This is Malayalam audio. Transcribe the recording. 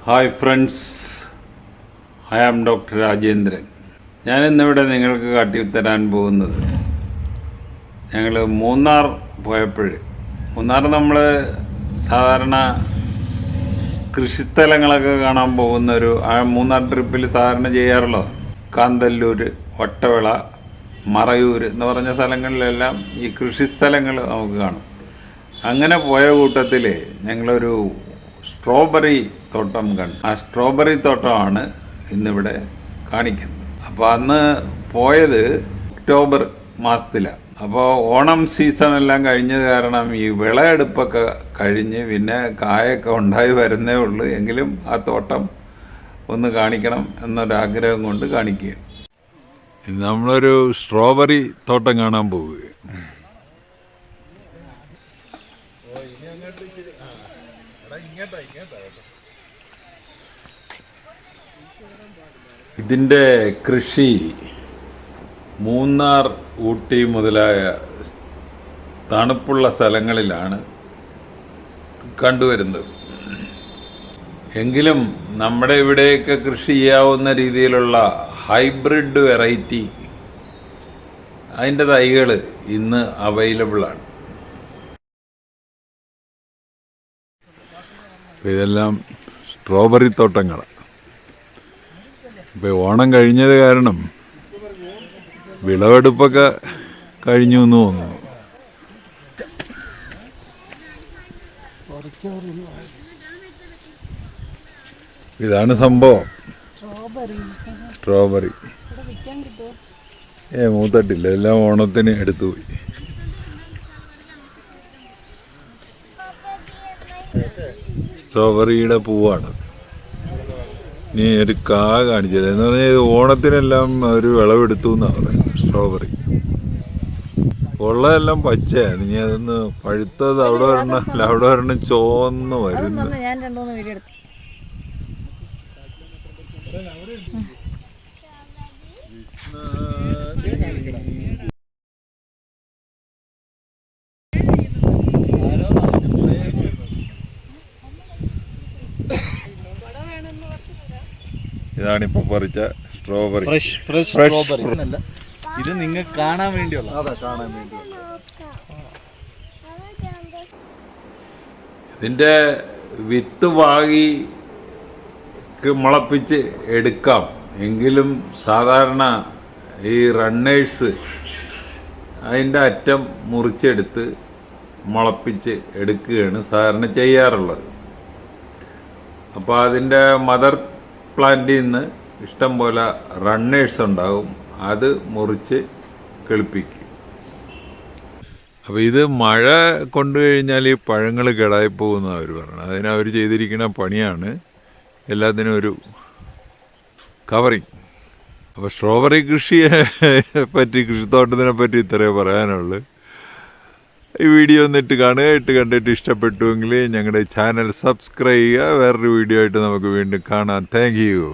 Hi friends, I am doctor Rajendran. ഞാനിന്നിവിടെ നിങ്ങൾക്ക് കാട്ടിത്തരാൻ പോകുന്നത് ഞങ്ങൾ മൂന്നാർ പോയപ്പോൾ, മൂന്നാർ നമ്മൾ സാധാരണ കൃഷിസ്ഥലങ്ങളൊക്കെ കാണാൻ പോകുന്നൊരു മൂന്നാർ ട്രിപ്പിൽ സാധാരണ ചെയ്യാറുള്ളത്. കാന്തല്ലൂർ, വട്ടവിള, മറയൂർ എന്ന് പറഞ്ഞ സ്ഥലങ്ങളിലെല്ലാം ഈ കൃഷിസ്ഥലങ്ങൾ നമുക്ക് കാണും. അങ്ങനെ പോയ കൂട്ടത്തിൽ ഞങ്ങളൊരു സ്ട്രോബെറി തോട്ടം കണ്ടു. ആ സ്ട്രോബെറി തോട്ടമാണ് ഇന്നിവിടെ കാണിക്കുന്നത്. അപ്പോൾ അന്ന് പോയത് ഒക്ടോബർ മാസത്തിലാണ്. അപ്പോൾ ഓണം സീസണെല്ലാം കഴിഞ്ഞത് കാരണം ഈ വിളവെടുപ്പൊക്കെ കഴിഞ്ഞ് പിന്നെ കായൊക്കെ ഉണ്ടായി വരുന്നേ ഉള്ളൂ. എങ്കിലും ആ തോട്ടം ഒന്ന് കാണിക്കണം എന്നൊരാഗ്രഹം കൊണ്ട് കാണിക്കുകയാണ്. നമ്മളൊരു സ്ട്രോബെറി തോട്ടം കാണാൻ പോവുകയാണ്. ഇതിൻ്റെ കൃഷി മൂന്നാർ, ഊട്ടി മുതലായ തണുപ്പുള്ള സ്ഥലങ്ങളിലാണ് കണ്ടുവരുന്നത്. എങ്കിലും നമ്മുടെ ഇവിടെയൊക്കെ കൃഷി ചെയ്യാവുന്ന രീതിയിലുള്ള ഹൈബ്രിഡ് വെറൈറ്റി അതിൻ്റെ തൈകൾ ഇന്ന് അവൈലബിളാണ്. ഇതെല്ലാം സ്ട്രോബെറി തോട്ടങ്ങളാണ്. ഇപ്പോൾ ഓണം കഴിഞ്ഞത് കാരണം വിളവെടുപ്പൊക്കെ കഴിഞ്ഞു എന്ന് തോന്നുന്നു. ഇതാണ് സംഭവം, സ്ട്രോബെറി. മൂത്തട്ടില്ല, എല്ലാം ഓണത്തിന് എടുത്തുപോയി. സ്ട്രോബെറിയുടെ പൂവാണ്. നീ ഒരു കാ കാണിച്ചത് എന്ന് പറഞ്ഞാൽ ഇത് ഓണത്തിനെല്ലാം ഒരു വിളവെടുത്തു എന്നാണ് പറയുന്നത്. സ്ട്രോബെറി ഉള്ളതെല്ലാം പച്ചയാണ്. നീ അതൊന്ന് പഴുത്തത് അവിടെ ഒരെണ്ണം ചോന്ന് വരുന്നു. ഇതാണിപ്പോൾ പറിച്ച സ്ട്രോബെറി. ഫ്രഷ് സ്ട്രോബെറി എന്നല്ല, ഇത് നിങ്ങൾക്ക് കാണാൻ വേണ്ടിയുള്ള. ഇതിൻ്റെ വിത്ത് പാകി മുളപ്പിച്ച് എടുക്കാം. എങ്കിലും സാധാരണ ഈ റണ്ണേഴ്സ് അതിൻ്റെ അറ്റം മുറിച്ചെടുത്ത് മുളപ്പിച്ച് എടുക്കുകയാണ് സാധാരണ ചെയ്യാറുള്ളത്. അപ്പോൾ അതിൻ്റെ മദർ പ്ലാന്റിൽ നിന്ന് ഇഷ്ടം പോലെ റണ്ണേഴ്സ് ഉണ്ടാകും, അത് മുറിച്ച് കിളിപ്പിക്കും. അപ്പോൾ ഇത് മഴ കൊണ്ടു കഴിഞ്ഞാൽ ഈ പഴങ്ങൾ കേടായിപ്പോകുന്ന അവർ പറയണം. അതിനവർ ചെയ്തിരിക്കുന്ന പണിയാണ് എല്ലാത്തിനും ഒരു കവറിങ്. അപ്പോൾ സ്ട്രോബെറി കൃഷിയെ പറ്റി, കൃഷിത്തോട്ടത്തിനെ പറ്റി ഇത്രയേ പറയാനുള്ളൂ. ഈ വീഡിയോ ഒന്നിട്ട് കാണുക. കണ്ടിട്ട് ഇഷ്ടപ്പെട്ടുവെങ്കിൽ ഞങ്ങളുടെ ചാനൽ സബ്സ്ക്രൈബ് ചെയ്യുക. വേറൊരു വീഡിയോ ആയിട്ട് നമുക്ക് വീണ്ടും കാണാം. Thank you.